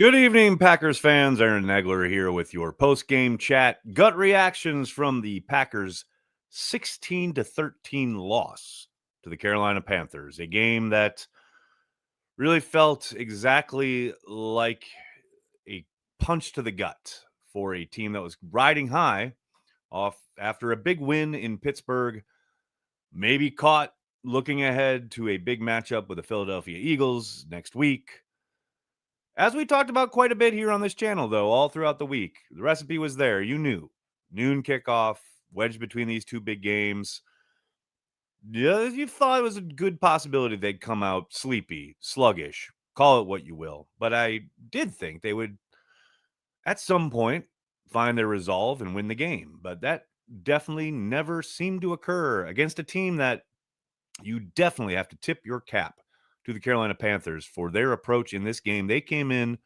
Good evening, Packers fans. Aaron Nagler here with your post-game chat. Gut reactions from the Packers' 16-13 loss to the Carolina Panthers. A game that really felt exactly like a punch to the gut for a team that was riding high off after a big win in Pittsburgh, maybe caught looking ahead to a big matchup with the Philadelphia Eagles next week. As we talked about quite a bit here on this channel, though, all throughout the week, the recipe was there. You knew. Noon kickoff, wedged between these two big games. Yeah, you thought it was a good possibility they'd come out sleepy, sluggish, call it what you will. But I did think they would, at some point, find their resolve and win the game. But that definitely never seemed to occur against a team that you definitely have to tip your cap to the Carolina Panthers for their approach in this game. They came in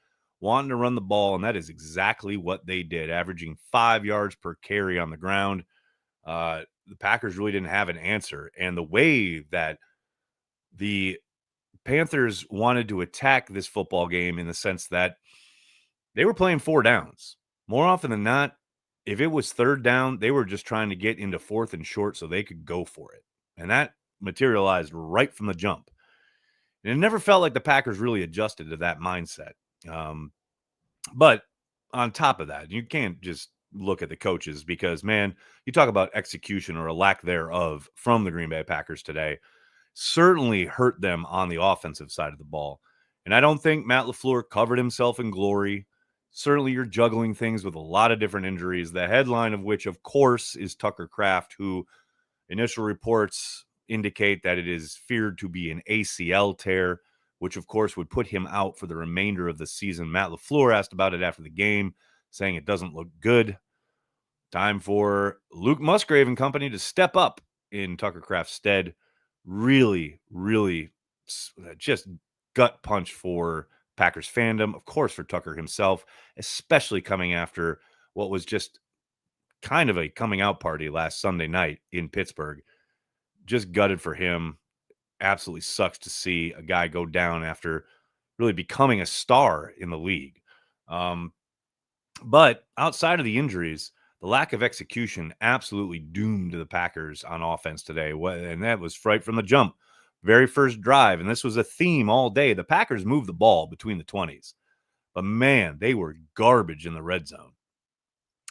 wanting to run the ball, and that is exactly what they did, averaging 5 yards per carry on the ground. The Packers really didn't have an answer. And the way that the Panthers wanted to attack this football game in the sense that they were playing 4 downs. More often than not, if it was 3rd down, they were just trying to get into 4th and short so they could go for it. And that materialized right from the jump. And it never felt like the Packers really adjusted to that mindset. But on top of that, you can't just look at the coaches because, man, you talk about execution or a lack thereof from the Green Bay Packers today, certainly hurt them on the offensive side of the ball. And I don't think Matt LaFleur covered himself in glory. Certainly, you're juggling things with a lot of different injuries, the headline of which, of course, is Tucker Kraft, who initial reports indicate that it is feared to be an ACL tear, which of course would put him out for the remainder of the season. Matt LaFleur asked about it after the game, saying it doesn't look good. Time for Luke Musgrave and company to step up in Tucker Kraft's stead. Really, really just gut punch for Packers fandom, of course, for Tucker himself, especially coming after what was just kind of a coming out party last Sunday night in Pittsburgh. Just gutted for him. Absolutely sucks to see a guy go down after really becoming a star in the league. But outside of the injuries, the lack of execution absolutely doomed the Packers on offense today. And that was right from the jump. Very first drive, and this was a theme all day. The Packers moved the ball between the 20s. But man, they were garbage in the red zone.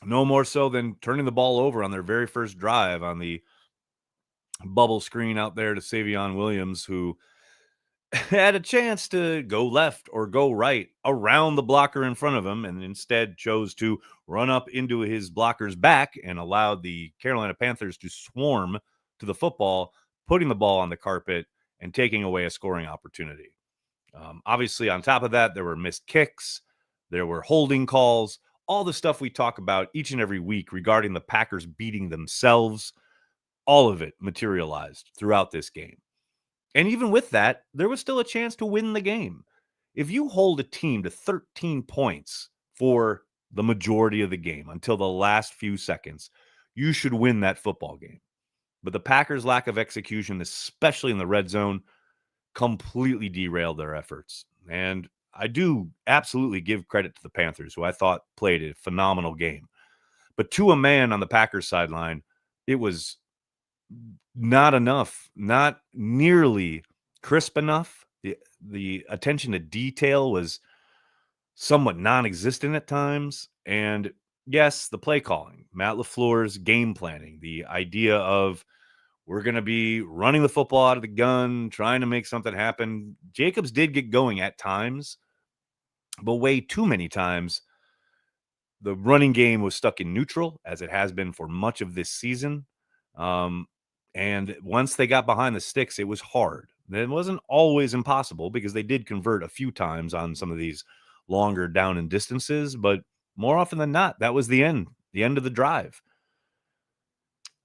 No more so than turning the ball over on their very first drive on the bubble screen out there to Savion Williams, who had a chance to go left or go right around the blocker in front of him and instead chose to run up into his blocker's back and allowed the Carolina Panthers to swarm to the football, putting the ball on the carpet and taking away a scoring opportunity. Obviously, on top of that, there were missed kicks, there were holding calls, all the stuff we talk about each and every week regarding the Packers beating themselves. All of it materialized throughout this game. And even with that, there was still a chance to win the game. If you hold a team to 13 points for the majority of the game until the last few seconds, you should win that football game. But the Packers' lack of execution, especially in the red zone, completely derailed their efforts. And I do absolutely give credit to the Panthers, who I thought played a phenomenal game. But to a man on the Packers sideline, it was not enough, not nearly crisp enough. The attention to detail was somewhat non-existent at times. And yes, the play calling, Matt LaFleur's game planning, the idea of we're going to be running the football out of the gun, trying to make something happen. Jacobs did get going at times, but way too many times the running game was stuck in neutral, as it has been for much of this season. And once they got behind the sticks, it was hard. It wasn't always impossible because they did convert a few times on some of these longer down and distances, but more often than not, that was the end of the drive.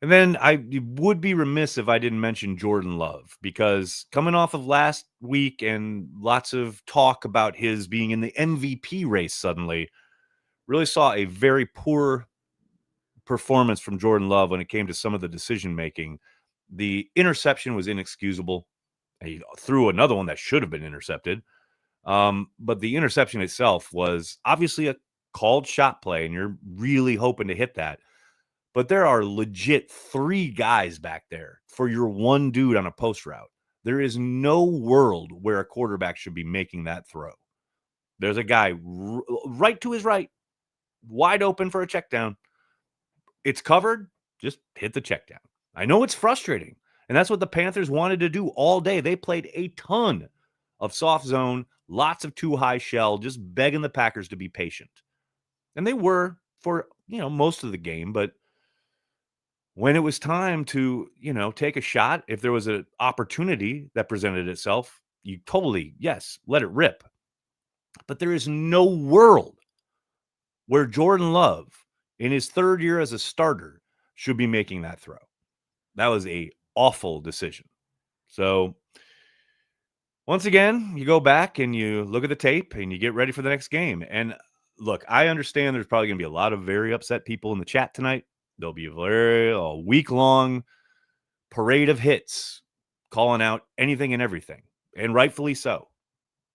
And then I would be remiss if I didn't mention Jordan Love, because coming off of last week and lots of talk about his being in the MVP race suddenly, really saw a very poor performance from Jordan Love when it came to some of the decision making. The interception was inexcusable. He threw another one that should have been intercepted. But the interception itself was obviously a called shot play, and you're really hoping to hit that. But there are legit 3 guys back there for your one dude on a post route. There is no world where a quarterback should be making that throw. There's a guy right to his right, wide open for a check down. It's covered, just hit the check down. I know it's frustrating, and that's what the Panthers wanted to do all day. They played a ton of soft zone, lots of too high shell, just begging the Packers to be patient. And they were for, most of the game, but when it was time to, take a shot, if there was an opportunity that presented itself, you totally, yes, let it rip. But there is no world where Jordan Love, in his 3rd year as a starter, should be making that throw. That was a awful decision. So once again, you go back and you look at the tape and you get ready for the next game. And look, I understand there's probably going to be a lot of very upset people in the chat tonight. There'll be a week-long parade of hits calling out anything and everything, and rightfully so.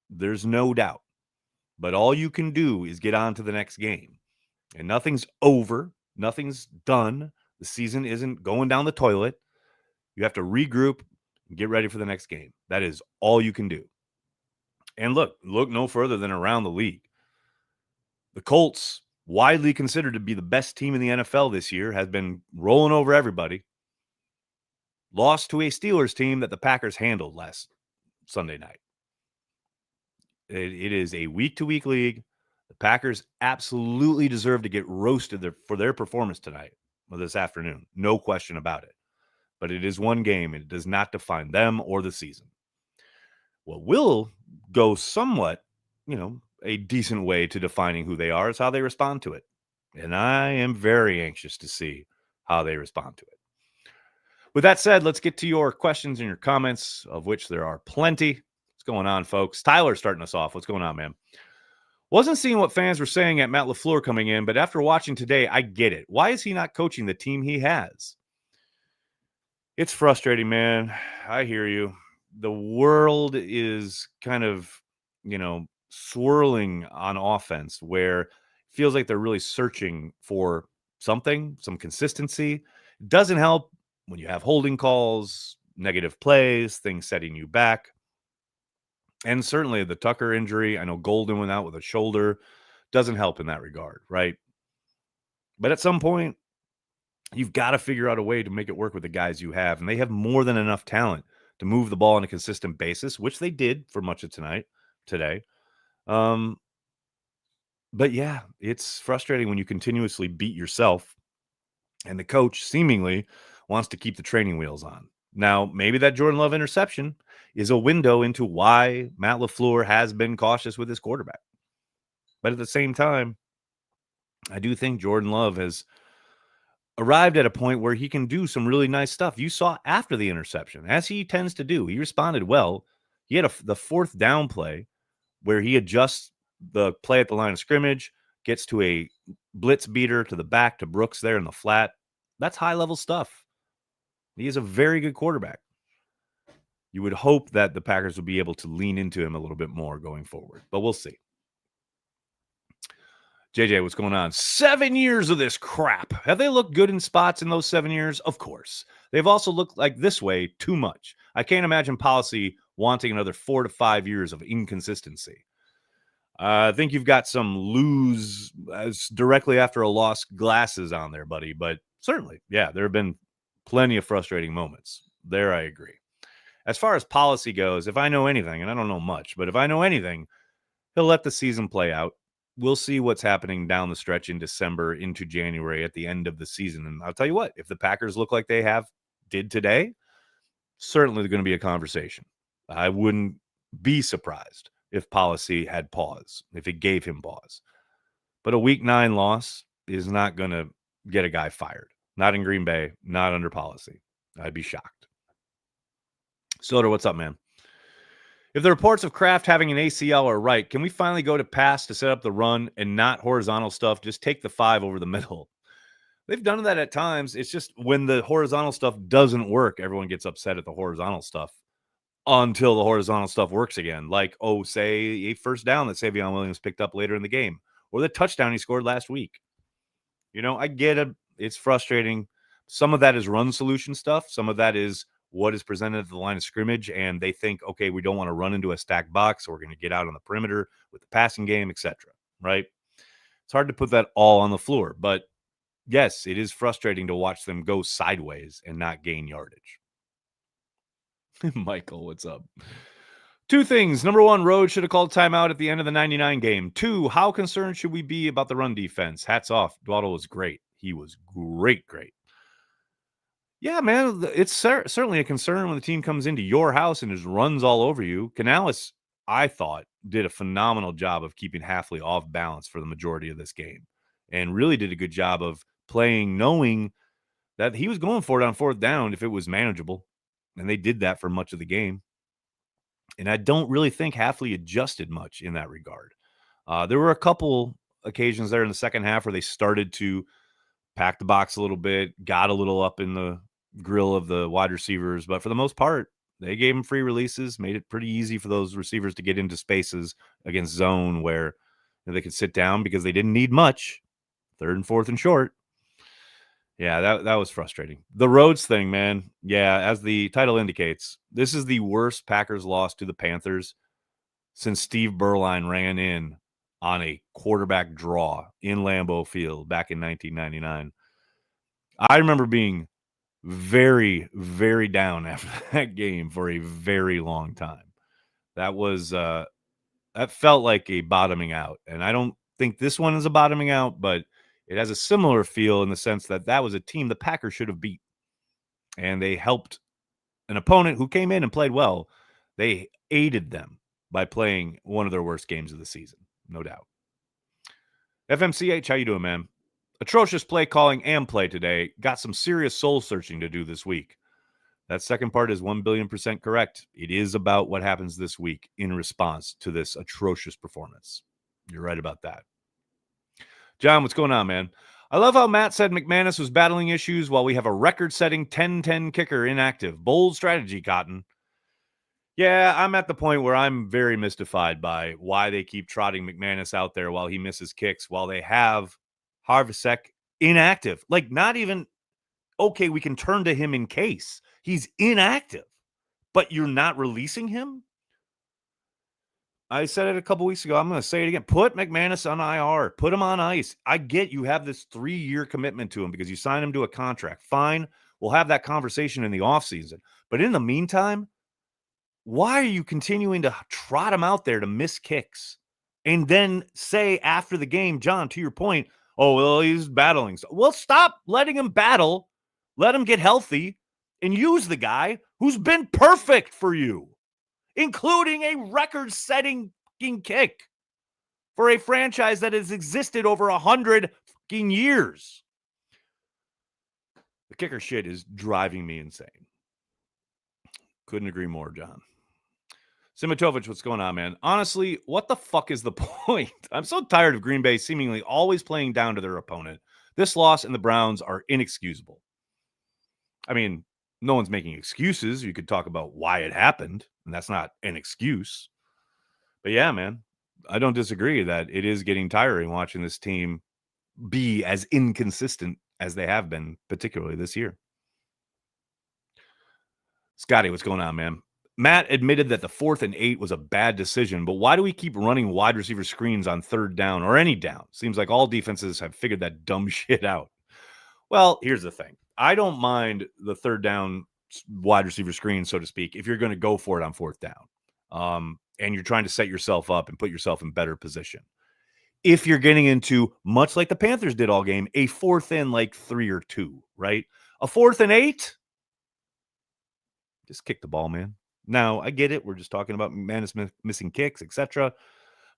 There's no doubt. But all you can do is get on to the next game. And nothing's over. Nothing's done. The season isn't going down the toilet. You have to regroup and get ready for the next game. That is all you can do. And look no further than around the league. The Colts, widely considered to be the best team in the NFL this year, has been rolling over everybody. Lost to a Steelers team that the Packers handled last Sunday night. It is a week-to-week league. The Packers absolutely deserve to get roasted for their performance tonight or this afternoon. No question about it. But it is one game, and it does not define them or the season. What will go somewhat, a decent way to defining who they are is how they respond to it. And I am very anxious to see how they respond to it. With that said, let's get to your questions and your comments, of which there are plenty. What's going on, folks? Tyler starting us off. What's going on, man? Wasn't seeing what fans were saying at Matt LaFleur coming in, but after watching today, I get it. Why is he not coaching the team he has? It's frustrating, man. I hear you. The world is kind of, swirling on offense where it feels like they're really searching for something, some consistency. It doesn't help when you have holding calls, negative plays, things setting you back. And certainly the Tucker injury, I know Golden went out with a shoulder, doesn't help in that regard, right? But at some point, you've got to figure out a way to make it work with the guys you have. And they have more than enough talent to move the ball on a consistent basis, which they did for much of today. But yeah, it's frustrating when you continuously beat yourself and the coach seemingly wants to keep the training wheels on. Now, maybe that Jordan Love interception is a window into why Matt LaFleur has been cautious with his quarterback. But at the same time, I do think Jordan Love has arrived at a point where he can do some really nice stuff. You saw after the interception, as he tends to do, he responded well. He had the 4th down play where he adjusts the play at the line of scrimmage, gets to a blitz beater to the back to Brooks there in the flat. That's high-level stuff. He is a very good quarterback. You would hope that the Packers would be able to lean into him a little bit more going forward, but we'll see. JJ, what's going on? 7 years of this crap. Have they looked good in spots in those 7 years? Of course. They've also looked like this way too much. I can't imagine policy wanting another 4 to 5 years of inconsistency. I think you've got some lose directly after a loss glasses on there, buddy. But certainly, yeah, there have been plenty of frustrating moments. There, I agree. As far as policy goes, if I know anything, and I don't know much, but if I know anything, he'll let the season play out. We'll see what's happening down the stretch in December into January at the end of the season. And I'll tell you what, if the Packers look like they did today, certainly there's going to be a conversation. I wouldn't be surprised if policy had pause, if it gave him pause. But a week 9 loss is not going to get a guy fired. Not in Green Bay, not under policy. I'd be shocked. Soder, what's up, man? If the reports of Kraft having an ACL are right, can we finally go to pass to set up the run and not horizontal stuff? Just take the 5 over the middle. They've done that at times. It's just when the horizontal stuff doesn't work, everyone gets upset at the horizontal stuff until the horizontal stuff works again. Like, say a first down that Savion Williams picked up later in the game, or the touchdown he scored last week. I get it. It's frustrating. Some of that is run solution stuff. Some of that is what is presented at the line of scrimmage, and they think, okay, we don't want to run into a stacked box, so we're going to get out on the perimeter with the passing game, etc. Right? It's hard to put that all on the floor, but yes, it is frustrating to watch them go sideways and not gain yardage. Michael, what's up? Two things. Number one, Rhodes should have called timeout at the end of the 99 game. Two, how concerned should we be about the run defense? Hats off. Dwaddle was great. He was great. Yeah, man, it's certainly a concern when the team comes into your house and just runs all over you. Canales, I thought, did a phenomenal job of keeping Hafley off balance for the majority of this game and really did a good job of playing knowing that he was going for it on fourth down if it was manageable, and they did that for much of the game. And I don't really think Hafley adjusted much in that regard. There were a couple occasions there in the second half where they started to pack the box a little bit, got a little up in the grill of the wide receivers. But for the most part, they gave them free releases, made it pretty easy for those receivers to get into spaces against zone where they could sit down because they didn't need much. Third and fourth and short. Yeah, that was frustrating. The Rhodes thing, man. Yeah, as the title indicates, this is the worst Packers loss to the Panthers since Steve Berline ran in on a quarterback draw in Lambeau Field back in 1999. I remember being very, very down after that game for a very long time. That was that felt like a bottoming out, and I don't think this one is a bottoming out, but it has a similar feel in the sense that was a team the Packers should have beat, and they helped an opponent who came in and played well. They aided them by playing one of their worst games of the season, no doubt. FMCH, how you doing, man? Atrocious play calling and play today. Got some serious soul searching to do this week. That second part is 1,000,000,000% correct. It is about what happens this week in response to this atrocious performance. You're right about that. John, what's going on, man? I love how Matt said McManus was battling issues while we have a record-setting 10-10 kicker inactive. Bold strategy, Cotton. Yeah, I'm at the point where I'm very mystified by why they keep trotting McManus out there while he misses kicks, while they have Harvasek inactive. Like, not even, okay, we can turn to him in case. He's inactive, but you're not releasing him? I said it a couple weeks ago. I'm going to say it again. Put McManus on IR. Put him on ice. I get you have this 3-year commitment to him because you signed him to a contract. Fine. We'll have that conversation in the offseason. But in the meantime, why are you continuing to trot him out there to miss kicks? And then say after the game, John, to your point, oh, well, he's battling. Well, stop letting him battle. Let him get healthy and use the guy who's been perfect for you, including a record-setting kick for a franchise that has existed over 100 years. The kicker shit is driving me insane. Couldn't agree more, John. Simitovich, what's going on, man? Honestly, what the fuck is the point? I'm so tired of Green Bay seemingly always playing down to their opponent. This loss and the Browns are inexcusable. I mean, no one's making excuses. You could talk about why it happened, and that's not an excuse. But yeah, man, I don't disagree that it is getting tiring watching this team be as inconsistent as they have been, particularly this year. Scotty, what's going on, man? Matt admitted that the 4th and 8 was a bad decision, but why do we keep running wide receiver screens on third down or any down? Seems like all defenses have figured that dumb shit out. Well, here's the thing. I don't mind the third down wide receiver screen, so to speak, if you're going to go for it on fourth down. And you're trying to set yourself up and put yourself in better position. If you're getting into, much like the Panthers did all game, a 4th and like 3 or 2, right? A 4th and 8, just kick the ball, man. Now, I get it. We're just talking about McManus missing kicks, etc.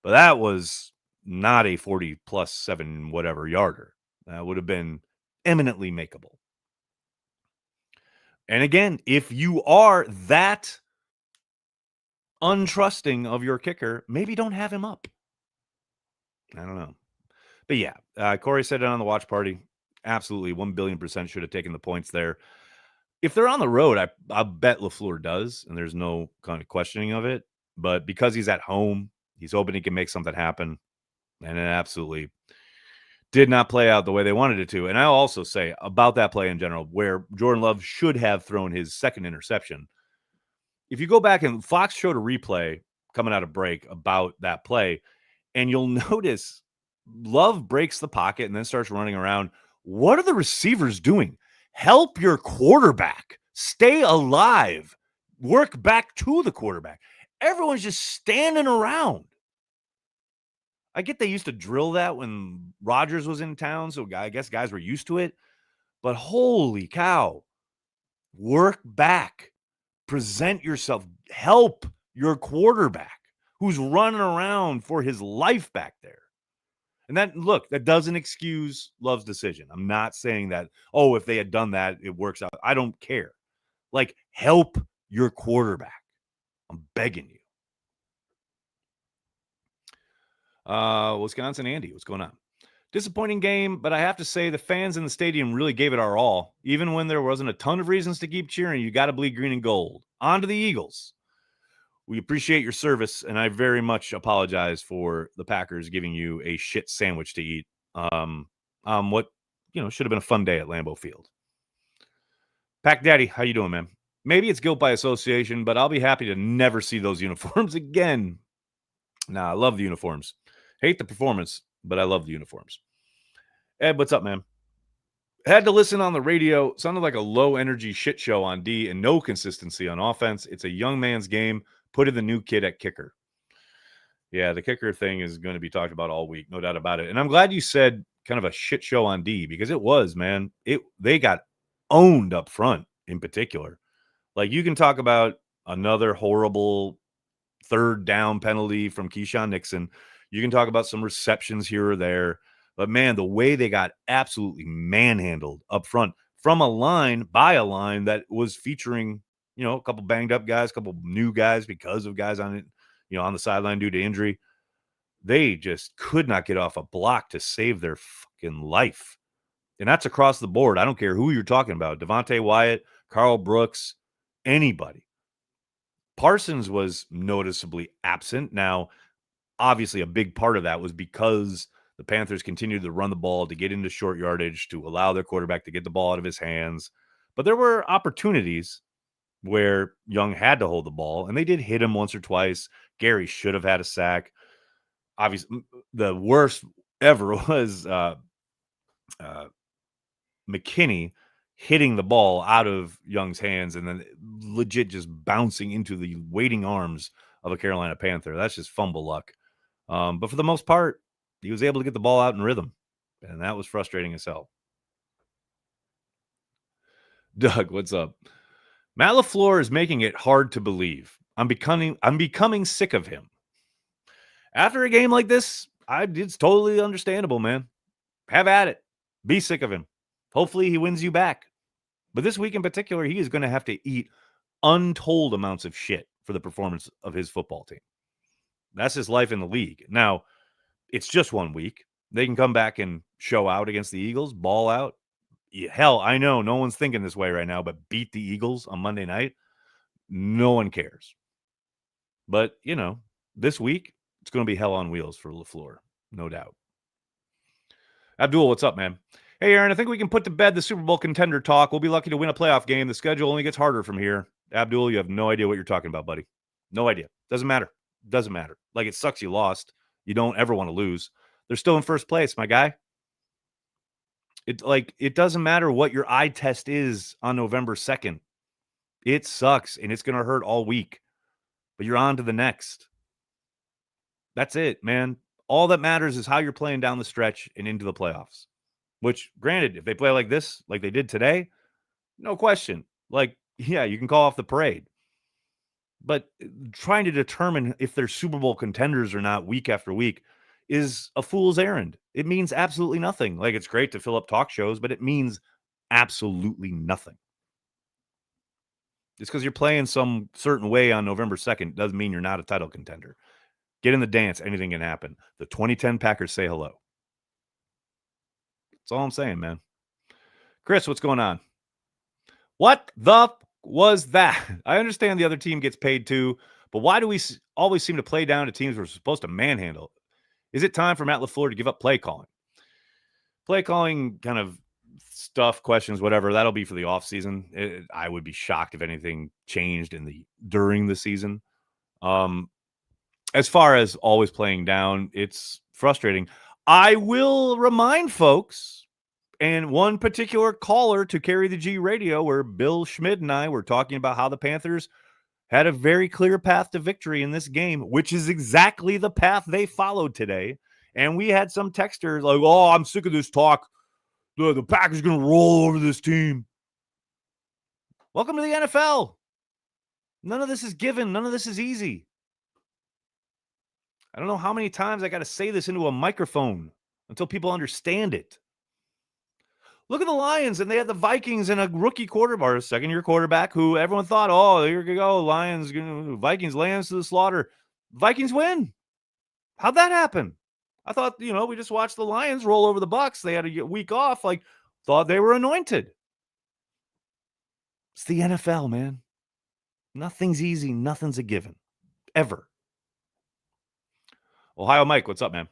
But that was not a 40+7 whatever yarder. That would have been eminently makeable. And again, if you are that untrusting of your kicker, maybe don't have him up. I don't know. But yeah, Corey said it on the watch party. Absolutely, 1,000,000,000% should have taken the points there. If they're on the road, I bet LaFleur does, and there's no kind of questioning of it. But because he's at home, he's hoping he can make something happen, and it absolutely did not play out the way they wanted it to. And I'll also say about that play in general, where Jordan Love should have thrown his second interception. If you go back and Fox showed a replay coming out of break about that play, and you'll notice Love breaks the pocket and then starts running around. What are the receivers doing? Help your quarterback. Stay alive. Work back to the quarterback. Everyone's just standing around. I get they used to drill that when Rodgers was in town, so I guess guys were used to it. But holy cow, work back. Present yourself. Help your quarterback who's running around for his life back there. And that doesn't excuse Love's decision. I'm not saying that, oh, if they had done that, it works out. I don't care. Like, help your quarterback. I'm begging you. Wisconsin Andy, what's going on? Disappointing game, but I have to say the fans in the stadium really gave it our all. Even when there wasn't a ton of reasons to keep cheering, you got to bleed green and gold. On to the Eagles. We appreciate your service, and I very much apologize for the Packers giving you a shit sandwich to eat. What should have been a fun day at Lambeau Field. Pack Daddy, how you doing, man? Maybe it's guilt by association, but I'll be happy to never see those uniforms again. Nah, I love the uniforms. Hate the performance, but I love the uniforms. Ed, what's up, man? Had to listen on the radio. Sounded like a low-energy shit show on D and no consistency on offense. It's a young man's game. Put in the new kid at kicker. Yeah, the kicker thing is going to be talked about all week, no doubt about it. And I'm glad you said kind of a shit show on D because it was, man. They got owned up front in particular. Like, you can talk about another horrible third down penalty from Keyshawn Nixon. You can talk about some receptions here or there. But, man, the way they got absolutely manhandled up front from a line that was featuring, a couple banged up guys, a couple new guys because of guys on it, on the sideline due to injury. They just could not get off a block to save their fucking life. And that's across the board. I don't care who you're talking about. Devontae Wyatt, Carl Brooks, anybody. Parsons was noticeably absent. Now, obviously, a big part of that was because the Panthers continued to run the ball to get into short yardage to allow their quarterback to get the ball out of his hands. But there were opportunities where Young had to hold the ball, and they did hit him once or twice. Gary should have had a sack. Obviously, the worst ever was McKinney hitting the ball out of Young's hands and then legit just bouncing into the waiting arms of a Carolina Panther. That's just fumble luck. But for the most part, he was able to get the ball out in rhythm, and that was frustrating as hell. Doug, what's up? Matt LaFleur is making it hard to believe. I'm becoming sick of him. After a game like this, it's totally understandable, man. Have at it. Be sick of him. Hopefully he wins you back. But this week in particular, he is going to have to eat untold amounts of shit for the performance of his football team. That's his life in the league. Now, it's just 1 week. They can come back and show out against the Eagles, ball out. Yeah, hell, I know no one's thinking this way right now, but beat the Eagles on Monday night. No one cares. But, this week, it's going to be hell on wheels for LaFleur, no doubt. Abdul, what's up, man? Hey, Aaron, I think we can put to bed the Super Bowl contender talk. We'll be lucky to win a playoff game. The schedule only gets harder from here. Abdul, you have no idea what you're talking about, buddy. No idea. Doesn't matter. Doesn't matter. Like, it sucks you lost. You don't ever want to lose. They're still in first place, my guy. It doesn't matter what your eye test is on November 2nd. It sucks, and it's going to hurt all week. But you're on to the next. That's it, man. All that matters is how you're playing down the stretch and into the playoffs. Which, granted, if they play like this, like they did today, no question. Like, yeah, you can call off the parade. But trying to determine if they're Super Bowl contenders or not week after week is a fool's errand. It means absolutely nothing. Like, it's great to fill up talk shows, but it means absolutely nothing. Just because you're playing some certain way on November 2nd doesn't mean you're not a title contender. Get in the dance. Anything can happen. The 2010 Packers say hello. That's all I'm saying, man. Chris, what's going on? What the was that? I understand the other team gets paid too, but why do we always seem to play down to teams we're supposed to manhandle? Is it time for Matt LaFleur to give up play calling? Play calling kind of stuff, questions, whatever, that'll be for the offseason. I would be shocked if anything changed during the season. As far as always playing down, it's frustrating. I will remind folks, and one particular caller to Carry the G radio, where Bill Schmidt and I were talking about how the Panthers had a very clear path to victory in this game, which is exactly the path they followed today. And we had some texters like, oh, I'm sick of this talk. The Packers are going to roll over this team. Welcome to the NFL. None of this is given. None of this is easy. I don't know how many times I got to say this into a microphone until people understand it. Look at the Lions, and they had the Vikings and a rookie quarterback, a second-year quarterback, who everyone thought, oh, here you go, Vikings, Lions to the slaughter. Vikings win. How'd that happen? I thought, we just watched the Lions roll over the Bucs. They had a week off, thought they were anointed. It's the NFL, man. Nothing's easy. Nothing's a given. Ever. Ohio Mike, what's up, man?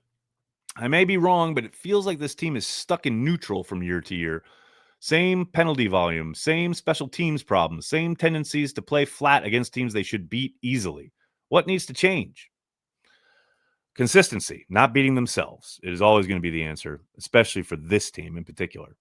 I may be wrong, but it feels like this team is stuck in neutral from year to year. Same penalty volume, same special teams problems, same tendencies to play flat against teams they should beat easily. What needs to change? Consistency, not beating themselves. It is always going to be the answer, especially for this team in particular.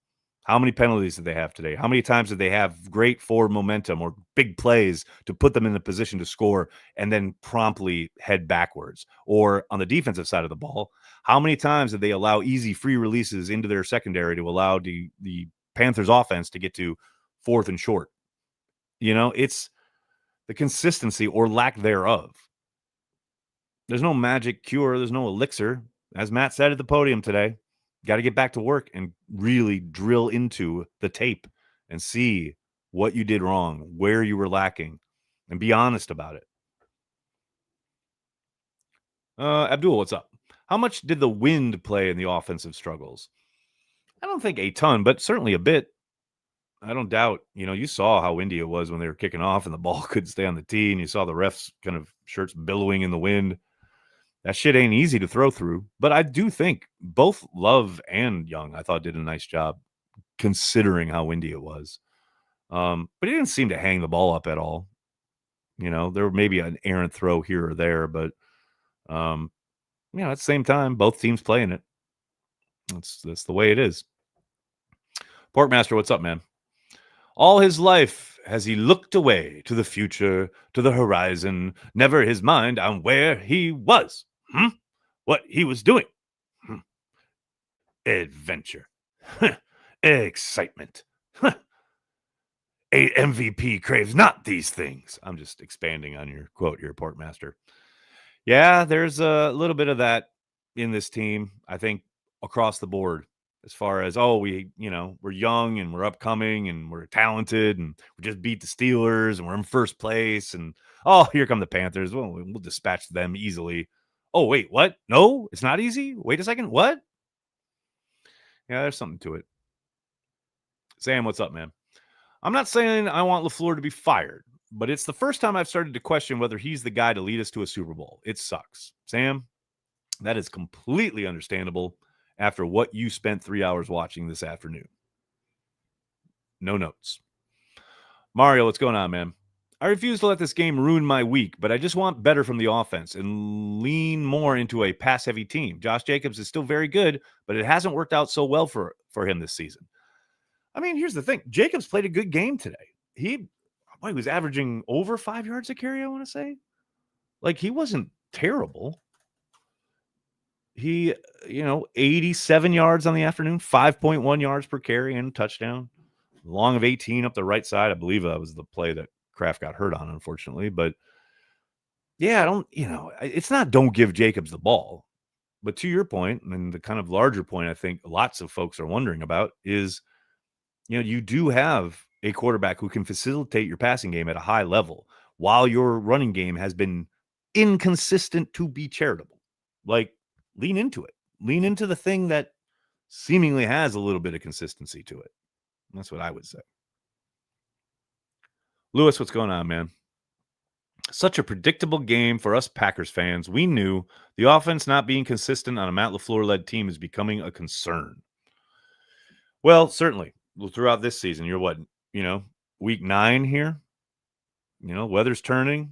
How many penalties did they have today? How many times did they have great forward momentum or big plays to put them in a position to score and then promptly head backwards? Or on the defensive side of the ball, how many times did they allow easy free releases into their secondary to allow the Panthers offense to get to fourth and short? It's the consistency or lack thereof. There's no magic cure. There's no elixir. As Matt said at the podium today, got to get back to work and really drill into the tape and see what you did wrong, where you were lacking, and be honest about it. Abdul, what's up? How much did the wind play in the offensive struggles? I don't think a ton, but certainly a bit. I don't doubt, you saw how windy it was when they were kicking off and the ball couldn't stay on the tee, and you saw the refs kind of shirts billowing in the wind. That shit ain't easy to throw through. But I do think both Love and Young, I thought, did a nice job considering how windy it was. But he didn't seem to hang the ball up at all. There may be an errant throw here or there, but at the same time, both teams playing it. That's the way it is. Porkmaster, what's up, man? All his life has he looked away to the future, to the horizon, never his mind on where he was. What he was doing. Adventure. Excitement. A MVP craves not these things. I'm just expanding on your quote here, Portmaster. Yeah, there's a little bit of that in this team, I think, across the board. As far as, we're young and we're upcoming and we're talented and we just beat the Steelers and we're in first place. And, here come the Panthers. Well, we'll dispatch them easily. Oh, wait, what? No, it's not easy? Wait a second. What? Yeah, there's something to it. Sam, what's up, man? I'm not saying I want LaFleur to be fired, but it's the first time I've started to question whether he's the guy to lead us to a Super Bowl. It sucks. Sam, that is completely understandable after what you spent 3 hours watching this afternoon. No notes. Mario, what's going on, man? I refuse to let this game ruin my week, but I just want better from the offense and lean more into a pass-heavy team. Josh Jacobs is still very good, but it hasn't worked out so well for him this season. I mean, here's the thing. Jacobs played a good game today. He was averaging over 5 yards a carry, I want to say. He wasn't terrible. He, 87 yards on the afternoon, 5.1 yards per carry and touchdown. Long of 18 up the right side. I believe that was the play that Kraft got hurt on, unfortunately. But yeah, it's not don't give Jacobs the ball. But to your point, and the kind of larger point I think lots of folks are wondering about is, you do have a quarterback who can facilitate your passing game at a high level while your running game has been inconsistent to be charitable. Lean into it. Lean into the thing that seemingly has a little bit of consistency to it. That's what I would say. Lewis, what's going on, man? Such a predictable game for us Packers fans. We knew the offense not being consistent on a Matt LaFleur-led team is becoming a concern. Well, certainly. Well, throughout this season, you're what, week 9 here? Weather's turning.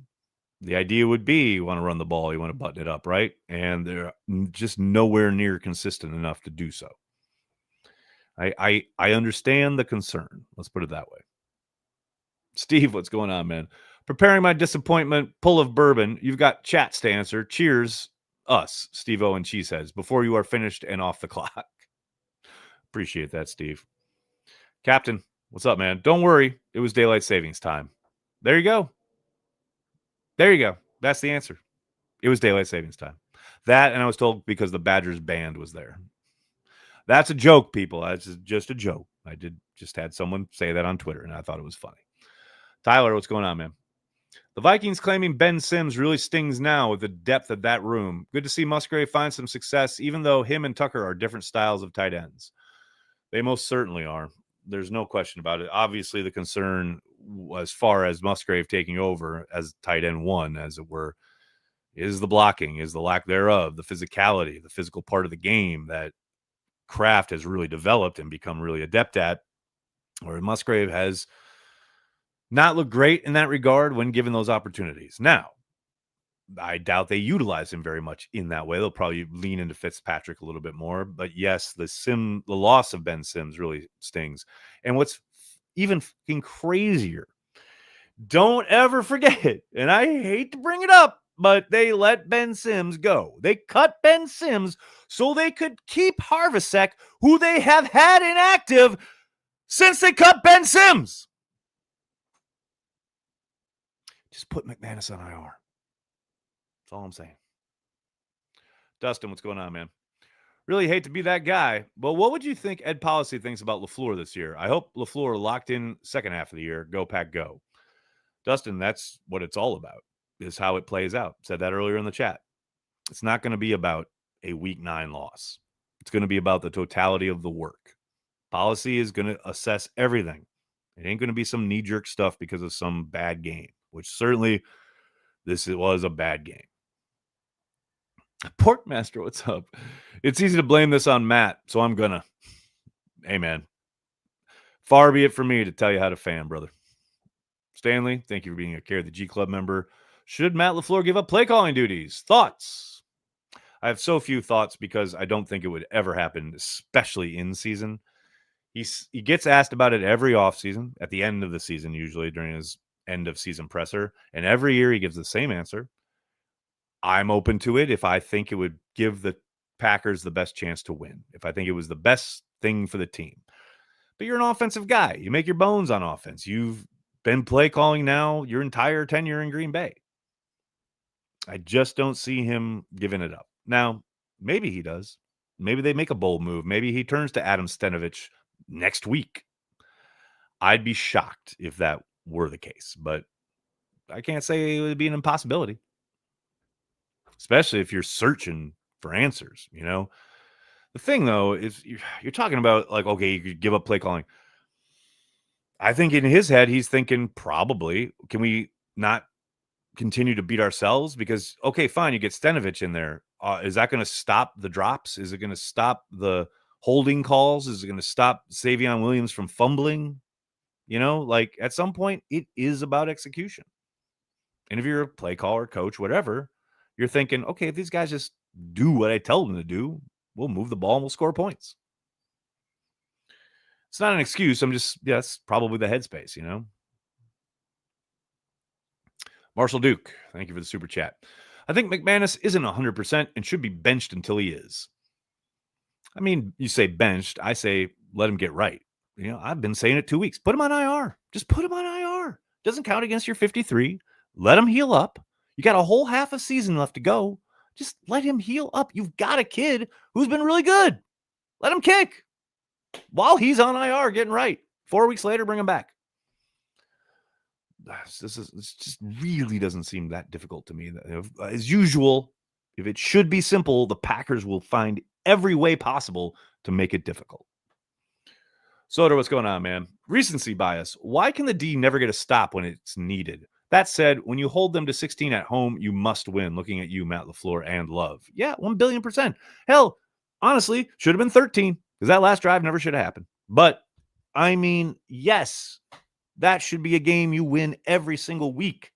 The idea would be you want to run the ball, you want to button it up, right? And they're just nowhere near consistent enough to do so. I understand the concern. Let's put it that way. Steve, what's going on, man? Preparing my disappointment, pull of bourbon. You've got chats to answer. Cheers, us, Steve O and Cheeseheads, before you are finished and off the clock. Appreciate that, Steve. Captain, what's up, man? Don't worry. It was daylight savings time. There you go. There you go. That's the answer. It was daylight savings time. That, and I was told because the Badgers band was there. That's a joke, people. That's just a joke. I just had someone say that on Twitter, and I thought it was funny. Tyler, what's going on, man? The Vikings claiming Ben Sims really stings now with the depth of that room. Good to see Musgrave find some success, even though him and Tucker are different styles of tight ends. They most certainly are. There's no question about it. Obviously, the concern as far as Musgrave taking over as tight end one, as it were, is the blocking, is the lack thereof, the physicality, the physical part of the game that Kraft has really developed and become really adept at, where Musgrave has not looked great in that regard when given those opportunities. Now, I doubt they utilize him very much in that way. They'll probably lean into Fitzpatrick a little bit more. But yes, the loss of Ben Sims really stings. And what's even fucking crazier, don't ever forget it, and I hate to bring it up, but they let Ben Sims go. They cut Ben Sims so they could keep Harvasek, who they have had inactive since they cut Ben Sims. Just put McManus on IR. That's all I'm saying. Dustin, what's going on, man? Really hate to be that guy, but what would you think Ed Policy thinks about LaFleur this year? I hope LaFleur locked in second half of the year. Go Pack, go. Dustin, that's what it's all about, is how it plays out. Said that earlier in the chat. It's not going to be about a week 9 loss. It's going to be about the totality of the work. Policy is going to assess everything. It ain't going to be some knee-jerk stuff because of some bad game, which certainly this was a bad game. Porkmaster, what's up? It's easy to blame this on Matt, so I'm going to. Hey, man. Far be it from me to tell you how to fan, brother. Stanley, thank you for being a Care of the G Club member. Should Matt LaFleur give up play calling duties? Thoughts? I have so few thoughts because I don't think it would ever happen, especially in season. He gets asked about it every offseason, at the end of the season, usually during his end of season presser. And every year he gives the same answer. I'm open to it if I think it would give the Packers the best chance to win, if I think it was the best thing for the team. But you're an offensive guy. You make your bones on offense. You've been play calling now your entire tenure in Green Bay. I just don't see him giving it up. Now, maybe he does. Maybe they make a bold move. Maybe he turns to Adam Stenovich next week. I'd be shocked if that were the case, but I can't say it would be an impossibility, especially if you're searching for answers. The thing, though, is you're talking about, like, okay, you could give up play calling. I think in his head, he's thinking probably, can we not continue to beat ourselves? Because, okay, fine, you get Stenovich in there. Is that going to stop the drops? Is it going to stop the holding calls? Is it going to stop Savion Williams from fumbling? Like at some point, it is about execution. And if you're a play caller, coach, whatever, you're thinking, okay, if these guys just do what I tell them to do, we'll move the ball and we'll score points. It's not an excuse. That's probably the headspace, Marshall Duke, thank you for the super chat. I think McManus isn't 100% and should be benched until he is. I mean, you say benched. I say let him get right. I've been saying it 2 weeks. Put him on IR. Just put him on IR. Doesn't count against your 53. Let him heal up. You got a whole half a season left to go. Just let him heal up. You've got a kid who's been really good. Let him kick while he's on IR getting right. 4 weeks later, bring him back. This just really doesn't seem that difficult to me. As usual, if it should be simple, the Packers will find every way possible to make it difficult. Soder, what's going on, man? Recency bias. Why can the D never get a stop when it's needed? That said, when you hold them to 16 at home, you must win. Looking at you, Matt LaFleur and Love. Yeah, 1 billion percent. Hell, honestly, should have been 13 because that last drive never should have happened. But I mean, yes, that should be a game you win every single week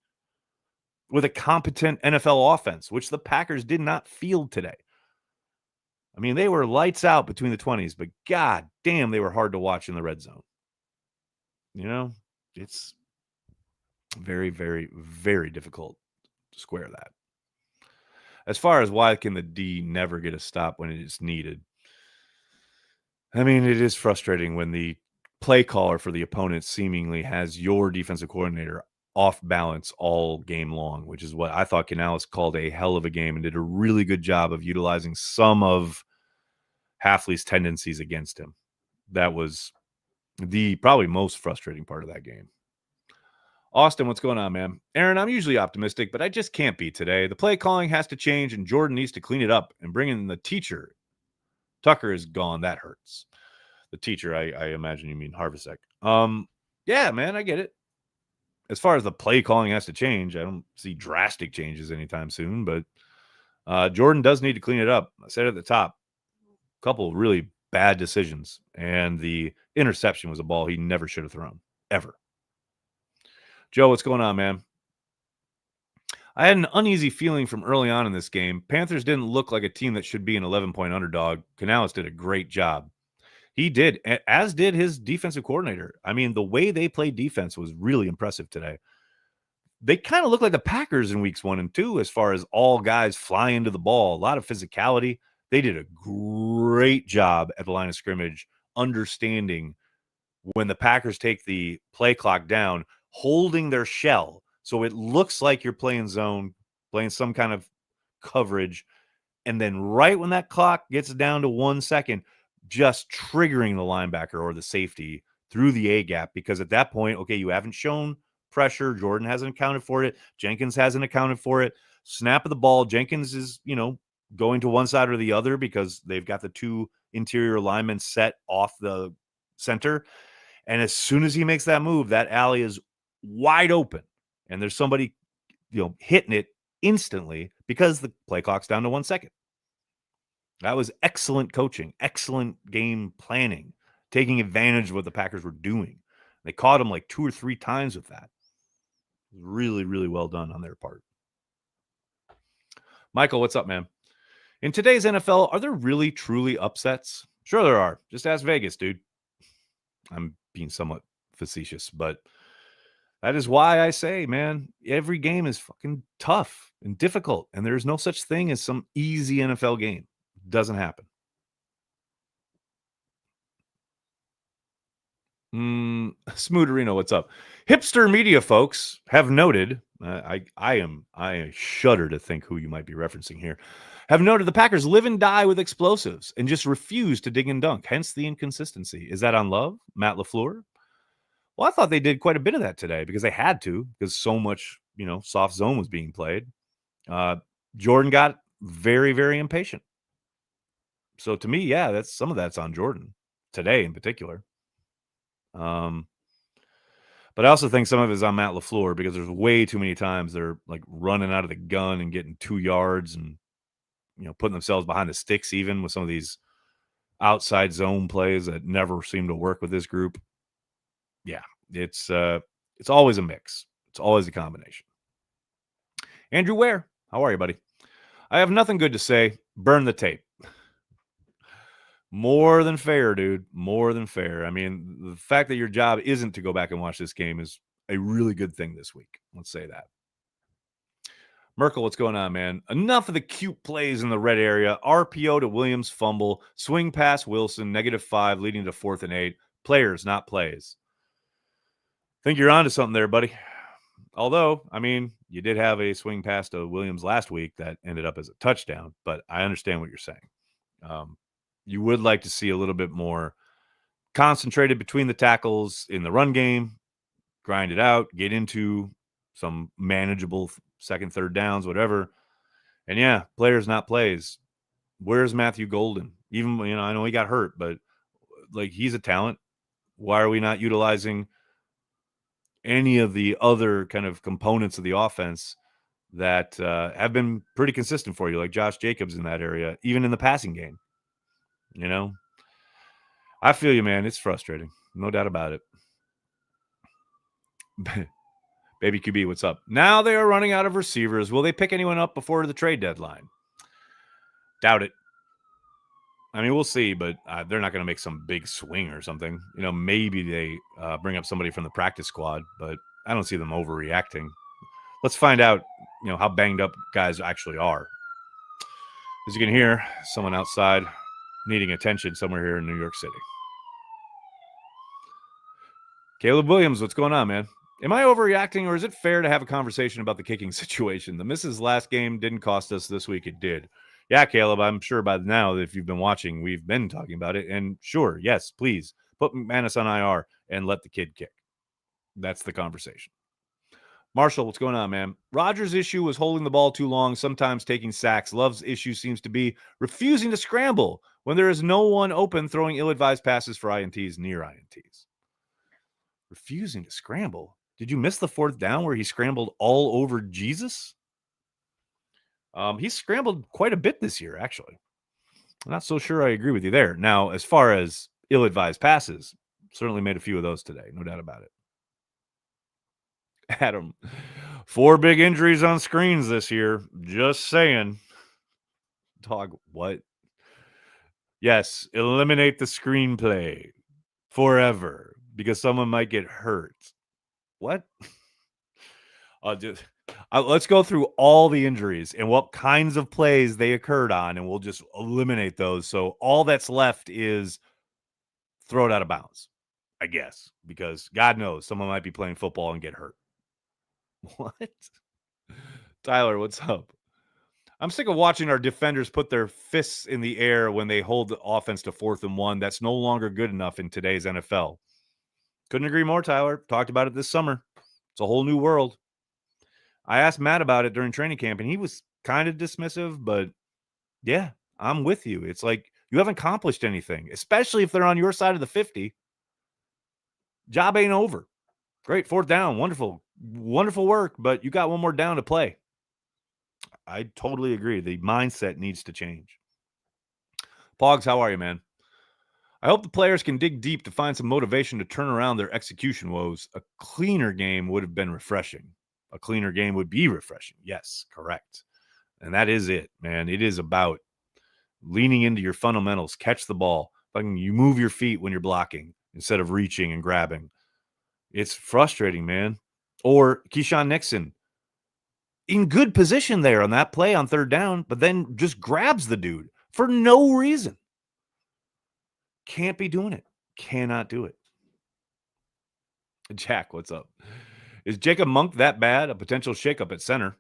with a competent NFL offense, which the Packers did not field today. I mean, they were lights out between the 20s, but god damn, they were hard to watch in the red zone. You know, it's very, very, very difficult to square that. As far as why can the D never get a stop when it is needed, I mean, it is frustrating when the play caller for the opponent seemingly has your defensive coordinator off balance all game long, which is what I thought Canales called a hell of a game and did a really good job of utilizing some of Halfley's tendencies against him. That was the probably most frustrating part of that game. Austin, what's going on, man? Aaron, I'm usually optimistic, but I just can't be today. The play calling has to change, and Jordan needs to clean it up and bring in the teacher. Tucker is gone. That hurts. The teacher, I imagine you mean Harvesek. Yeah, man, I get it. As far as the play calling has to change, I don't see drastic changes anytime soon, but Jordan does need to clean it up. I said at the top, a couple of really bad decisions, and the interception was a ball he never should have thrown, ever. Joe, what's going on, man? I had an uneasy feeling from early on in this game. Panthers didn't look like a team that should be an 11-point underdog. Canales did a great job. He did, as did his defensive coordinator. I mean, the way they played defense was really impressive today. They kind of look like the Packers in weeks 1 and 2 as far as all guys flying to the ball, a lot of physicality. They did a great job at the line of scrimmage, understanding when the Packers take the play clock down, holding their shell. So it looks like you're playing zone, playing some kind of coverage. And then right when that clock gets down to 1 second, just triggering the linebacker or the safety through the A gap. Because at that point, okay, you haven't shown pressure. Jordan hasn't accounted for it. Jenkins hasn't accounted for it. Snap of the ball. Jenkins is, going to one side or the other because they've got the two interior linemen set off the center. And as soon as he makes that move, that alley is wide open. And there's somebody, hitting it instantly because the play clock's down to 1 second. That was excellent coaching, excellent game planning, taking advantage of what the Packers were doing. They caught him like 2 or 3 times with that. Really, really well done on their part. Michael, what's up, man? In today's NFL, are there really, truly upsets? Sure there are. Just ask Vegas, dude. I'm being somewhat facetious, but that is why I say, man, every game is fucking tough and difficult, and there's no such thing as some easy NFL game. It doesn't happen. Smooderino, what's up? Hipster media folks have noted, I shudder to think who you might be referencing here, have noted the Packers live and die with explosives and just refuse to dig and dunk, hence the inconsistency. Is that on Love, Matt LaFleur? Well, I thought they did quite a bit of that today because they had to, because so much, soft zone was being played. Jordan got very, very impatient. So to me, yeah, some of that's on Jordan today in particular. But I also think some of it is on Matt LaFleur because there's way too many times they're like running out of the gun and getting 2 yards and, putting themselves behind the sticks, even with some of these outside zone plays that never seem to work with this group. Yeah, it's always a mix. It's always a combination. Andrew Ware, how are you, buddy? I have nothing good to say. Burn the tape. More than fair, dude. More than fair. I mean, the fact that your job isn't to go back and watch this game is a really good thing this week. Let's say that. Merkel, what's going on, man? Enough of the cute plays in the red area. RPO to Williams fumble. Swing pass Wilson, -5, leading to 4th and 8. Players, not plays. Think you're onto something there, buddy. Although, I mean, you did have a swing pass to Williams last week that ended up as a touchdown, but I understand what you're saying. You would like to see a little bit more concentrated between the tackles in the run game, grind it out, get into some manageable second, third downs, whatever. And yeah, players, not plays. Where's Matthew Golden? Even, I know he got hurt, but like he's a talent. Why are we not utilizing any of the other kind of components of the offense that have been pretty consistent for you, like Josh Jacobs in that area, even in the passing game? You know, I feel you, man. It's frustrating. No doubt about it. Baby QB, what's up? Now they are running out of receivers. Will they pick anyone up before the trade deadline? Doubt it. I mean, we'll see, but they're not going to make some big swing or something. You know, maybe they bring up somebody from the practice squad, but I don't see them overreacting. Let's find out, you know, how banged up guys actually are. As you can hear, someone outside needing attention somewhere here in New York City. Caleb Williams, what's going on, man? Am I overreacting, or is it fair to have a conversation about the kicking situation? The misses last game didn't cost us. This week it did. Yeah, Caleb, I'm sure by now, if you've been watching, we've been talking about it. And sure, yes, please put McManus on IR and let the kid kick. That's the conversation. Marshall, what's going on, man? Rodgers' issue was holding the ball too long, sometimes taking sacks. Love's issue seems to be refusing to scramble when there is no one open, throwing ill-advised passes for INTs near INTs. Refusing to scramble? Did you miss the fourth down where he scrambled all over Jesus? He's scrambled quite a bit this year, actually. I'm not so sure I agree with you there. Now, as far as ill-advised passes, certainly made a few of those today. No doubt about it. Adam, 4 big injuries on screens this year. Just saying. Dog, what? Yes, eliminate the screenplay forever because someone might get hurt. What? Let's go through all the injuries and what kinds of plays they occurred on, and we'll just eliminate those. So all that's left is throw it out of bounds, I guess, because God knows someone might be playing football and get hurt. What? Tyler, what's up? I'm sick of watching our defenders put their fists in the air when they hold the offense to 4th and 1. That's no longer good enough in today's NFL. Couldn't agree more, Tyler. Talked about it this summer. It's a whole new world. I asked Matt about it during training camp, and he was kind of dismissive, but yeah, I'm with you. It's like you haven't accomplished anything, especially if they're on your side of the 50. Job ain't over. Great, 4th down. Wonderful. Wonderful work, but you got one more down to play. I totally agree. The mindset needs to change. Pogs, how are you, man? I hope the players can dig deep to find some motivation to turn around their execution woes. A cleaner game would have been refreshing. A cleaner game would be refreshing. Yes, correct. And that is it, man. It is about leaning into your fundamentals. Catch the ball. You move your feet when you're blocking instead of reaching and grabbing. It's frustrating, man. Or Keyshawn Nixon in good position there on that play on 3rd down, but then just grabs the dude for no reason. Can't be doing it. Cannot do it. Jack, what's up? Is Jacob Monk that bad? A potential shakeup at center?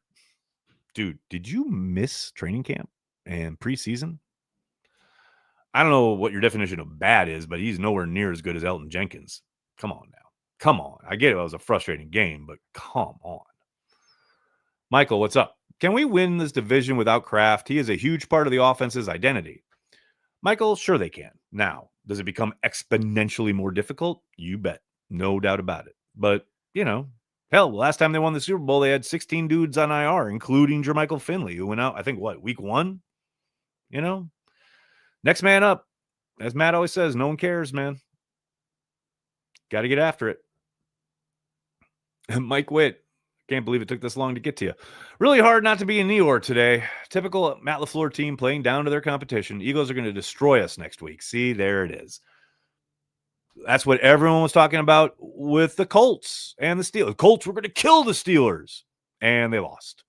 Dude, did you miss training camp and preseason? I don't know what your definition of bad is, but he's nowhere near as good as Elton Jenkins. Come on now. Come on. I get it was a frustrating game, but come on. Michael, what's up? Can we win this division without Kraft? He is a huge part of the offense's identity. Michael, sure they can. Now, does it become exponentially more difficult? You bet. No doubt about it. But, you know, hell, last time they won the Super Bowl, they had 16 dudes on IR, including Jermichael Finley, who went out, I think, week 1? You know? Next man up. As Matt always says, no one cares, man. Got to get after it. Mike Witt. Can't believe it took this long to get to you. Really hard not to be in New York today. Typical Matt LaFleur team playing down to their competition. Eagles are going to destroy us next week. See, there it is. That's what everyone was talking about with the Colts and the Steelers. Colts were going to kill the Steelers, and they lost.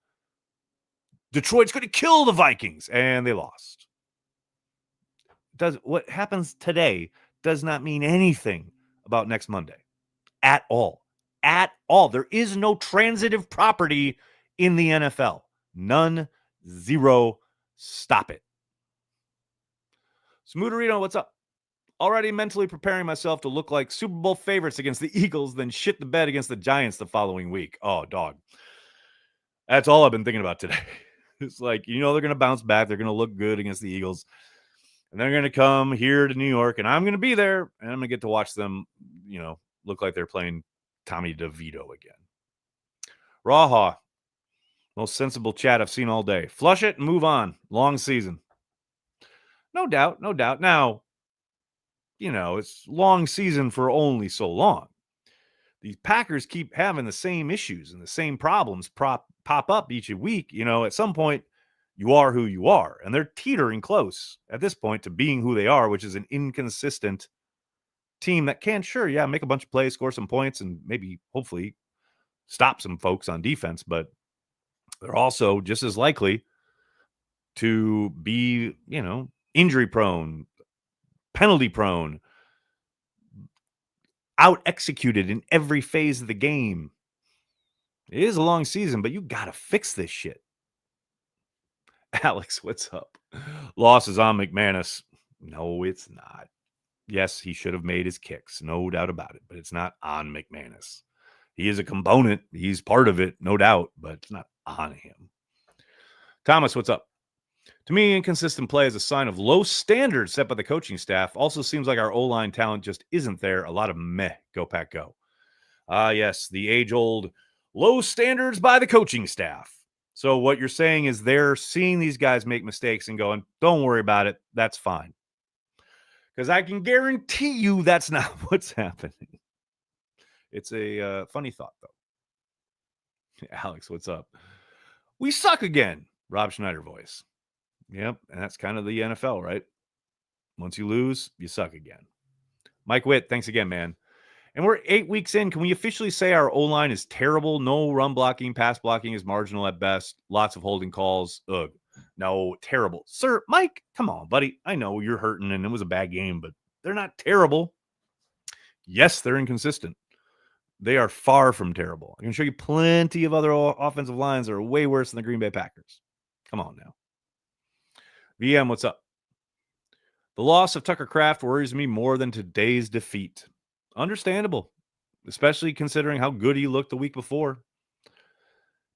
Detroit's going to kill the Vikings, and they lost. What happens today does not mean anything about next Monday at all. At all. There is no transitive property in the NFL. None. Zero. Stop it. Smooderino, what's up? Already mentally preparing myself to look like Super Bowl favorites against the Eagles, then shit the bed against the Giants the following week. Oh, dog. That's all I've been thinking about today. It's like, you know, they're going to bounce back. They're going to look good against the Eagles. And they're going to come here to New York, and I'm going to be there, and I'm going to get to watch them look like they're playing Tommy DeVito again. Raha, most sensible chat I've seen all day. Flush it and move on. Long season. No doubt, no doubt. Now, it's long season for only so long. These Packers keep having the same issues and the same problems pop up each week. At some point, you are who you are, and they're teetering close at this point to being who they are, which is an inconsistent team that can, make a bunch of plays, score some points, and maybe, hopefully, stop some folks on defense, but they're also just as likely to be, injury prone, penalty prone, out executed in every phase of the game. It is a long season, but you got to fix this shit. Alex, what's up? Loss is on McManus. No, it's not. Yes, he should have made his kicks, no doubt about it, but it's not on McManus. He is a component. He's part of it, no doubt, but it's not on him. Thomas, what's up? To me, inconsistent play is a sign of low standards set by the coaching staff. Also seems like our O-line talent just isn't there. A lot of meh. Go Pack Go. Yes, the age-old low standards by the coaching staff. So what you're saying is they're seeing these guys make mistakes and going, don't worry about it. That's fine. Because I can guarantee you that's not what's happening. It's a funny thought, though. Alex, what's up? We suck again. Rob Schneider voice. Yep, and that's kind of the NFL, right? Once you lose, you suck again. Mike Witt, thanks again, man. And we're 8 weeks in. Can we officially say our O-line is terrible? No run blocking, pass blocking is marginal at best. Lots of holding calls. Ugh. No, terrible. Sir, Mike, come on, buddy. I know you're hurting and it was a bad game, but they're not terrible. Yes, they're inconsistent. They are far from terrible. I can show you plenty of other offensive lines that are way worse than the Green Bay Packers. Come on now. VM, what's up? The loss of Tucker Kraft worries me more than today's defeat. Understandable, especially considering how good he looked the week before.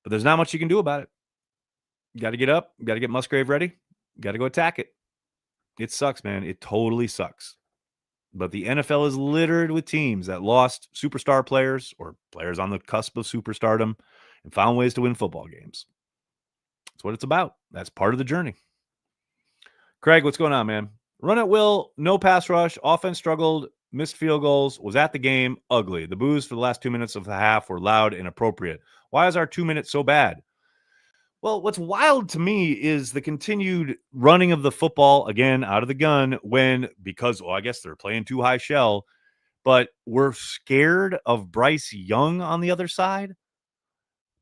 But there's not much you can do about it. You got to get up. You got to get Musgrave ready. You got to go attack it. It sucks, man. It totally sucks. But the NFL is littered with teams that lost superstar players or players on the cusp of superstardom and found ways to win football games. That's what it's about. That's part of the journey. Craig, what's going on, man? Run at will, no pass rush, offense struggled, missed field goals, was at the game, ugly. The boos for the last 2 minutes of the half were loud and appropriate. Why is our 2 minutes so bad? Well, what's wild to me is the continued running of the football, again, out of the gun, because I guess they're playing too high shell, but we're scared of Bryce Young on the other side.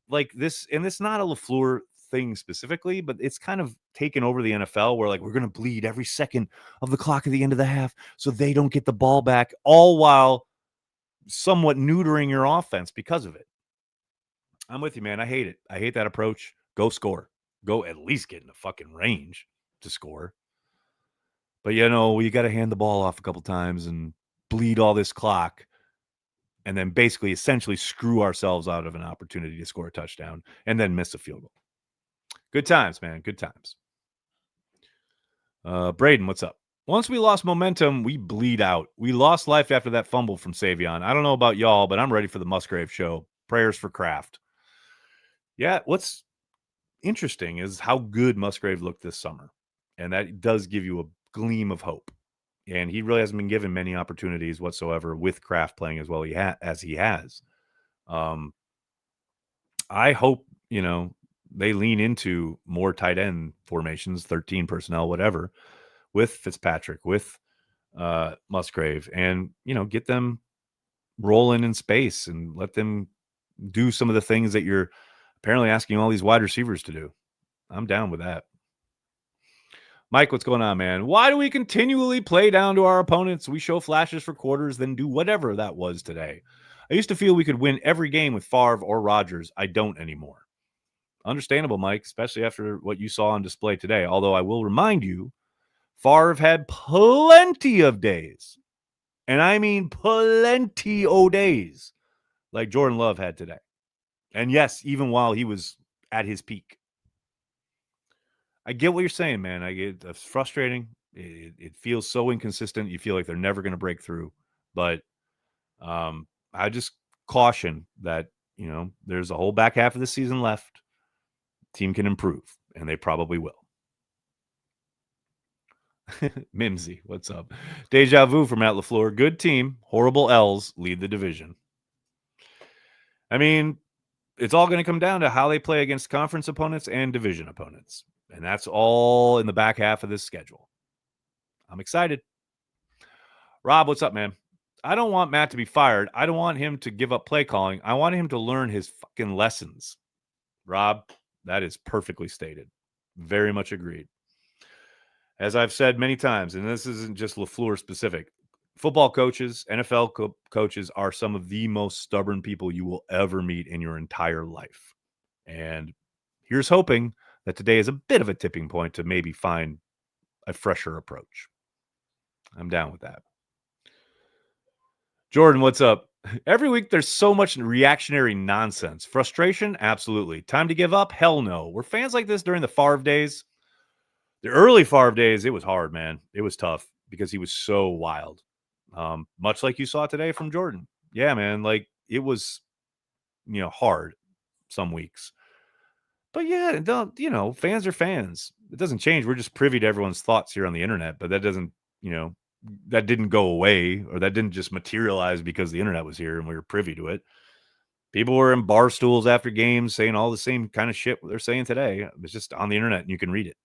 Like this, and it's not a LaFleur thing specifically, but it's kind of taken over the NFL where we're going to bleed every second of the clock at the end of the half so they don't get the ball back, all while somewhat neutering your offense because of it. I'm with you, man. I hate it. I hate that approach. Go score. Go at least get in the fucking range to score. But, you got to hand the ball off a couple times and bleed all this clock and then basically essentially screw ourselves out of an opportunity to score a touchdown and then miss a field goal. Good times, man. Good times. Braden, what's up? Once we lost momentum, we bleed out. We lost life after that fumble from Savion. I don't know about y'all, but I'm ready for the Musgrave show. Prayers for Kraft. Yeah, what's interesting is how good Musgrave looked this summer. And that does give you a gleam of hope. And he really hasn't been given many opportunities whatsoever with Kraft playing as well as he has. I hope, they lean into more tight end formations, 13 personnel, whatever, with Fitzpatrick, with Musgrave, and, get them rolling in space and let them do some of the things that you're apparently asking all these wide receivers to do. I'm down with that. Mike, what's going on, man? Why do we continually play down to our opponents? We show flashes for quarters, then do whatever that was today. I used to feel we could win every game with Favre or Rodgers. I don't anymore. Understandable, Mike, especially after what you saw on display today. Although I will remind you, Favre had plenty of days, and I mean plenty of days, like Jordan Love had today. And yes, even while he was at his peak. I get what you're saying, man. I get it's frustrating. It feels so inconsistent. You feel like they're never going to break through. But I just caution that, there's a whole back half of the season left. Team can improve, and they probably will. Mimsy, what's up? Deja vu from Matt LaFleur. Good team, horrible L's lead the division. I mean, it's all going to come down to how they play against conference opponents and division opponents. And that's all in the back half of this schedule. I'm excited. Rob, what's up, man? I don't want Matt to be fired. I don't want him to give up play calling. I want him to learn his fucking lessons. Rob, that is perfectly stated. Very much agreed. As I've said many times, and this isn't just LaFleur specific, football coaches, NFL coaches are some of the most stubborn people you will ever meet in your entire life. And here's hoping that today is a bit of a tipping point to maybe find a fresher approach. I'm down with that. Jordan, what's up? Every week there's so much reactionary nonsense. Frustration? Absolutely. Time to give up? Hell no. Were fans like this during the Favre days? The early Favre days, it was hard, man. It was tough because he was so wild. Much like you saw today from Jordan. Yeah, man. Like it was, hard some weeks. But yeah, fans are fans. It doesn't change. We're just privy to everyone's thoughts here on the internet, but that doesn't, that didn't go away, or that didn't just materialize because the internet was here and we were privy to it. People were in bar stools after games saying all the same kind of shit they're saying today. It's just on the internet and you can read it.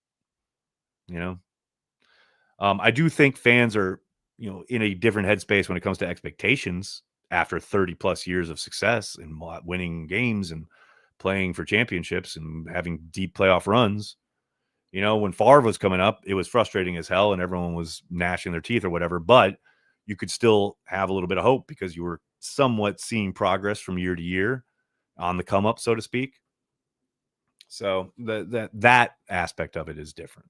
I do think fans are, in a different headspace when it comes to expectations after 30 plus years of success and winning games and playing for championships and having deep playoff runs. When Favre was coming up, it was frustrating as hell and everyone was gnashing their teeth or whatever, but you could still have a little bit of hope because you were somewhat seeing progress from year to year on the come up, so to speak. So that aspect of it is different.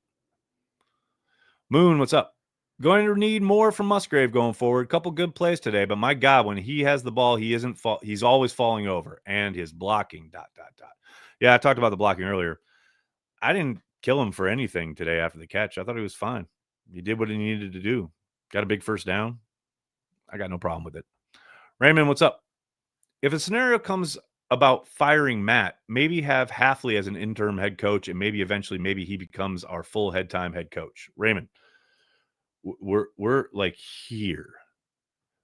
Moon, what's up? Going to need more from Musgrave going forward. Couple good plays today, but my God, when he has the ball, he's always falling over, and his blocking. ... Yeah, I talked about the blocking earlier. I didn't kill him for anything today after the catch. I thought he was fine. He did what he needed to do. Got a big first down. I got no problem with it. Raymond, what's up? If a scenario comes about firing Matt, maybe have Halfley as an interim head coach, and maybe eventually he becomes our full time head coach. Raymond, we're like here.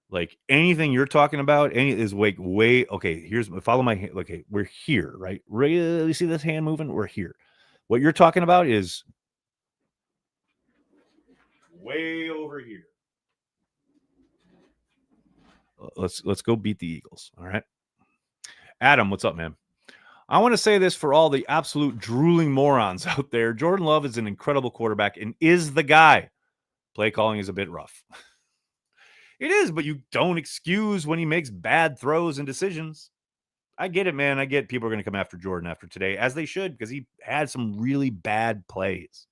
Like anything you're talking about, is way okay. Here's follow my hand. Okay, we're here, right? You see this hand moving? We're here. What you're talking about is way over here. Let's go beat the Eagles. All right. Adam, what's up, man? I want to say this for all the absolute drooling morons out there. Jordan Love is an incredible quarterback and is the guy. Play calling is a bit rough. It is, but you don't excuse when he makes bad throws and decisions. I get it, man. I get people are going to come after Jordan after today, as they should, because he had some really bad plays.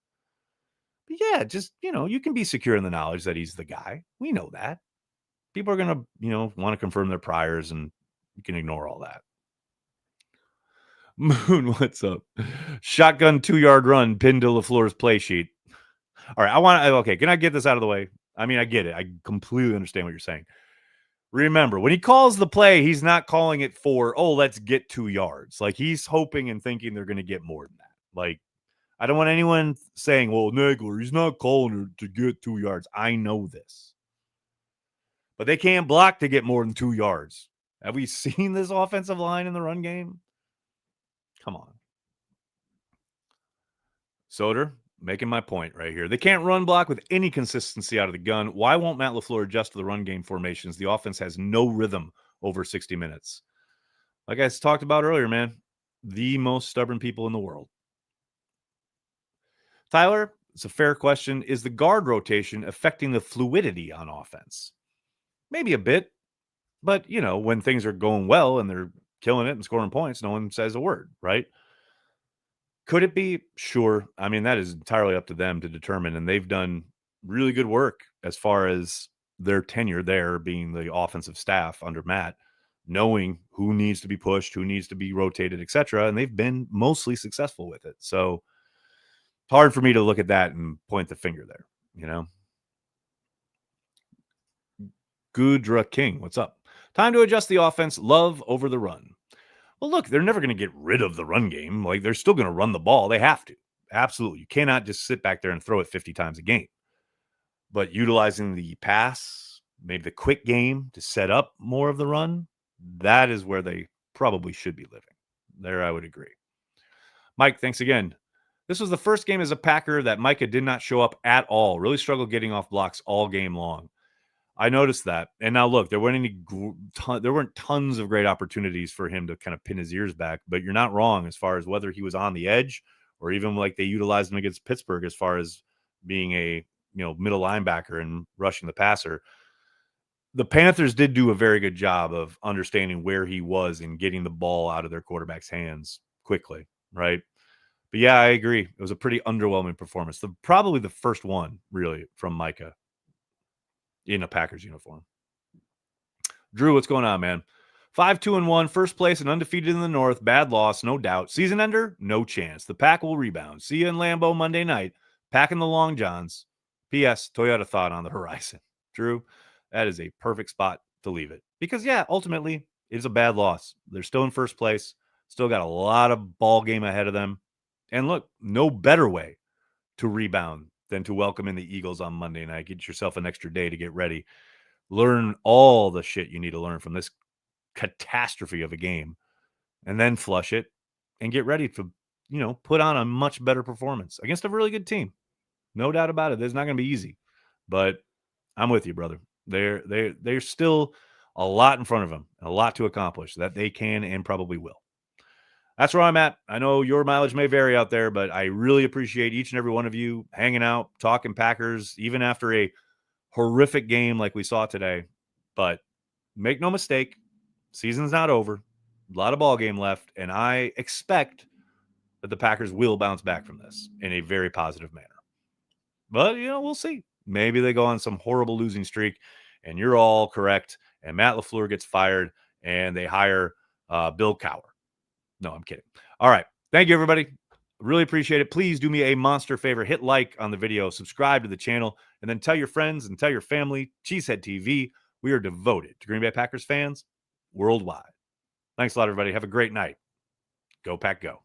But yeah, just, you can be secure in the knowledge that he's the guy. We know that. People are going to, want to confirm their priors, and you can ignore all that. Moon, what's up? Shotgun 2-yard run pinned to LaFleur's play sheet. All right, okay, can I get this out of the way? I mean, I get it. I completely understand what you're saying. Remember, when he calls the play, he's not calling it for, let's get 2 yards. Like, he's hoping and thinking they're going to get more than that. Like, I don't want anyone saying, well, Nagler, he's not calling it to get 2 yards. I know this. But they can't block to get more than 2 yards. Have we seen this offensive line in the run game? Come on. Soder, making my point right here. They can't run block with any consistency out of the gun. Why won't Matt LaFleur adjust to the run game formations? The offense has no rhythm over 60 minutes. Like I talked about earlier, man, the most stubborn people in the world. Tyler, it's a fair question. Is the guard rotation affecting the fluidity on offense? Maybe a bit, but, when things are going well and they're killing it and scoring points, no one says a word, right? Could it be? Sure. I mean, that is entirely up to them to determine, and they've done really good work as far as their tenure there, being the offensive staff under Matt, knowing who needs to be pushed, who needs to be rotated, etc. And they've been mostly successful with it. So it's hard for me to look at that and point the finger there, Gudra King, what's up? Time to adjust the offense. Love over the run. Well, look, they're never going to get rid of the run game. Like, they're still going to run the ball. They have to. Absolutely. You cannot just sit back there and throw it 50 times a game. But utilizing the pass, maybe the quick game to set up more of the run, that is where they probably should be living. There, I would agree. Mike, thanks again. This was the first game as a Packer that Micah did not show up at all. Really struggled getting off blocks all game long. I noticed that. And now look, there weren't tons of great opportunities for him to kind of pin his ears back, but you're not wrong as far as whether he was on the edge or even like they utilized him against Pittsburgh as far as being a middle linebacker and rushing the passer. The Panthers did do a very good job of understanding where he was and getting the ball out of their quarterback's hands quickly, right? But yeah, I agree. It was a pretty underwhelming performance. Probably the first one, really, from Micah in a Packers uniform. Drew, what's going on, man? 5-2-1, first place and undefeated in the North. Bad loss, no doubt. Season ender, no chance. The Pack will rebound. See you in Lambeau Monday night. Packing the Long Johns. P.S. Toyota thought on the horizon. Drew, that is a perfect spot to leave it. Because, yeah, ultimately, it is a bad loss. They're still in first place. Still got a lot of ball game ahead of them. And look, no better way to rebound than to welcome in the Eagles on Monday night. Get yourself an extra day to get ready. Learn all the shit you need to learn from this catastrophe of a game, and then flush it and get ready to, put on a much better performance against a really good team. No doubt about it. It's not going to be easy, but I'm with you, brother. There's still a lot in front of them, a lot to accomplish that they can and probably will. That's where I'm at. I know your mileage may vary out there, but I really appreciate each and every one of you hanging out, talking Packers, even after a horrific game like we saw today. But make no mistake, season's not over. A lot of ball game left, and I expect that the Packers will bounce back from this in a very positive manner. But, we'll see. Maybe they go on some horrible losing streak, and you're all correct, and Matt LaFleur gets fired, and they hire Bill Cowher. No, I'm kidding. All right. Thank you, everybody. Really appreciate it. Please do me a monster favor. Hit like on the video, subscribe to the channel, and then tell your friends and tell your family. Cheesehead TV. We are devoted to Green Bay Packers fans worldwide. Thanks a lot, everybody. Have a great night. Go Pack Go.